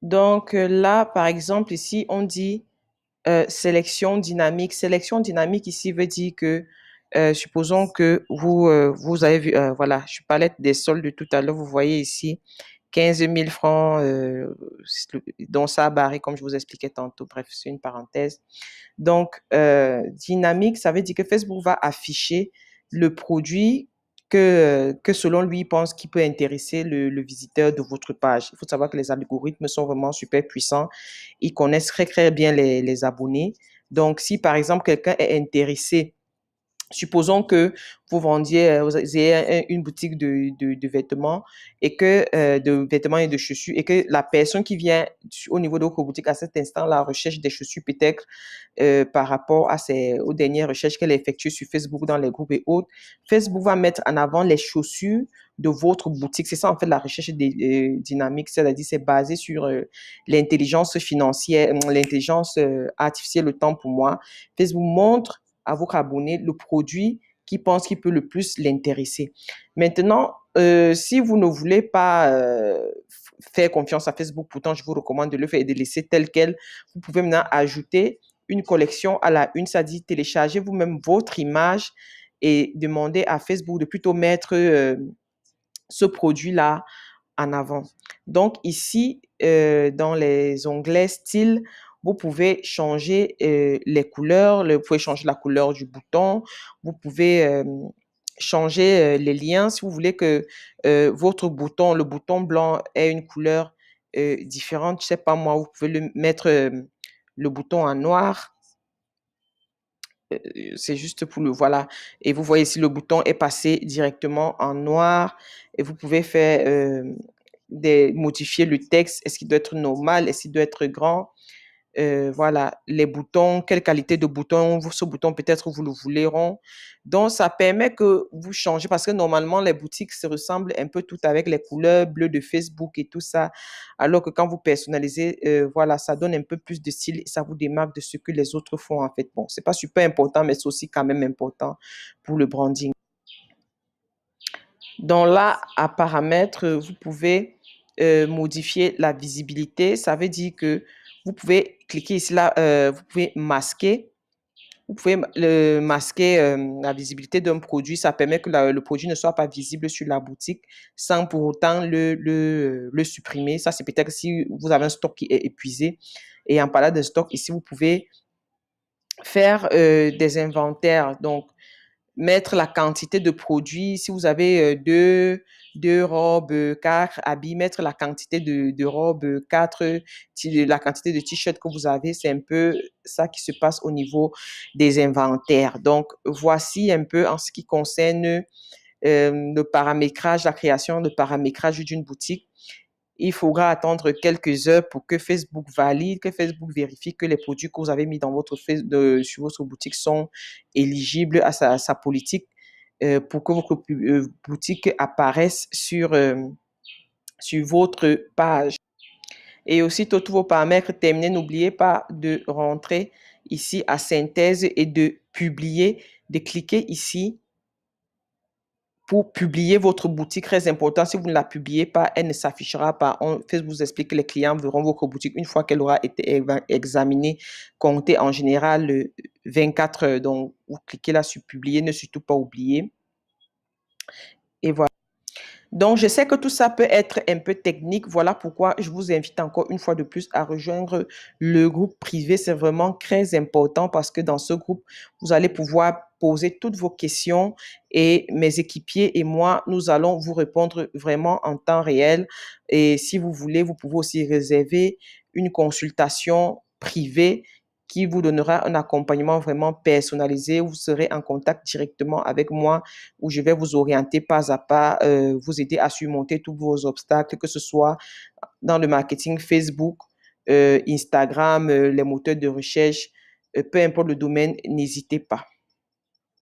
Donc là, par exemple, ici, on dit sélection dynamique. Sélection dynamique ici veut dire que, supposons que vous avez vu, voilà, je parlais des soldes tout à l'heure, vous voyez ici 15 000 francs, dont ça a barré, comme je vous expliquais tantôt. Bref, c'est une parenthèse. Donc, dynamique, ça veut dire que Facebook va afficher le produit que selon lui, il pense qu'il peut intéresser le visiteur de votre page. Il faut savoir que les algorithmes sont vraiment super puissants. Ils connaissent très, très bien les abonnés. Donc, si par exemple quelqu'un est intéressé, supposons que vous vendiez, vous ayez une boutique de vêtements et que de vêtements et de chaussures et que la personne qui vient au niveau de votre boutique à cet instant la recherche des chaussures peut-être par rapport aux dernières recherches qu'elle a effectuées sur Facebook dans les groupes et autres, Facebook va mettre en avant les chaussures de votre boutique. C'est ça en fait la recherche dynamique, c'est-à-dire c'est basé sur l'intelligence financière, l'intelligence artificielle, le temps pour moi. Facebook montre à votre abonné le produit qui pense qu'il peut le plus l'intéresser. Maintenant, si vous ne voulez pas faire confiance à Facebook, pourtant je vous recommande de le faire et de laisser tel quel, vous pouvez maintenant ajouter une collection à la une, c'est-à-dire télécharger vous-même votre image et demander à Facebook de plutôt mettre ce produit-là en avant. Donc ici, dans les onglets style, vous pouvez changer les couleurs, vous pouvez changer la couleur du bouton, vous pouvez changer les liens si vous voulez que votre bouton, le bouton blanc, ait une couleur différente. Je sais pas moi, vous pouvez le mettre le bouton en noir. C'est juste pour le voilà. Et vous voyez si le bouton est passé directement en noir et vous pouvez faire modifier le texte. Est-ce qu'il doit être normal? Est-ce qu'il doit être grand? Voilà, les boutons, quelle qualité de bouton, ce bouton peut-être vous le voulez rond. Donc, ça permet que vous changez parce que normalement, les boutiques se ressemblent un peu toutes avec les couleurs bleues de Facebook et tout ça. Alors que quand vous personnalisez, voilà, ça donne un peu plus de style et ça vous démarque de ce que les autres font en fait. Bon, c'est pas super important, mais c'est aussi quand même important pour le branding. Donc là, à paramètres, vous pouvez modifier la visibilité. Ça veut dire que vous pouvez cliquer ici, là, vous pouvez masquer. Vous pouvez masquer la visibilité d'un produit. Ça permet que le produit ne soit pas visible sur la boutique sans pour autant le supprimer. Ça, c'est peut-être si vous avez un stock qui est épuisé. Et en parlant de stock, ici, vous pouvez faire des inventaires. Donc, mettre la quantité de produits. Si vous avez deux robes, quatre habits, mettre la quantité de robes, la quantité de t-shirts que vous avez. C'est un peu ça qui se passe au niveau des inventaires. Donc, voici un peu en ce qui concerne le paramétrage, la création de paramétrage d'une boutique. Il faudra attendre quelques heures pour que Facebook valide, que Facebook vérifie que les produits que vous avez mis dans sur votre boutique sont éligibles à sa politique pour que votre boutique apparaisse sur votre page. Et aussitôt tous vos paramètres terminés, n'oubliez pas de rentrer ici à synthèse et de publier, de cliquer ici pour publier votre boutique. Très important, si vous ne la publiez pas, elle ne s'affichera pas. Facebook vous explique que les clients verront votre boutique une fois qu'elle aura été examinée, comptez en général 24 heures. Donc, vous cliquez là sur publier, ne surtout pas oublier. Et voilà. Donc, je sais que tout ça peut être un peu technique. Voilà pourquoi je vous invite encore une fois de plus à rejoindre le groupe privé. C'est vraiment très important parce que dans ce groupe, vous allez pouvoir poser toutes vos questions et mes équipiers et moi, nous allons vous répondre vraiment en temps réel. Et si vous voulez, vous pouvez aussi réserver une consultation privée qui vous donnera un accompagnement vraiment personnalisé. Vous serez en contact directement avec moi où je vais vous orienter pas à pas, vous aider à surmonter tous vos obstacles, que ce soit dans le marketing Facebook, Instagram, les moteurs de recherche, peu importe le domaine, n'hésitez pas.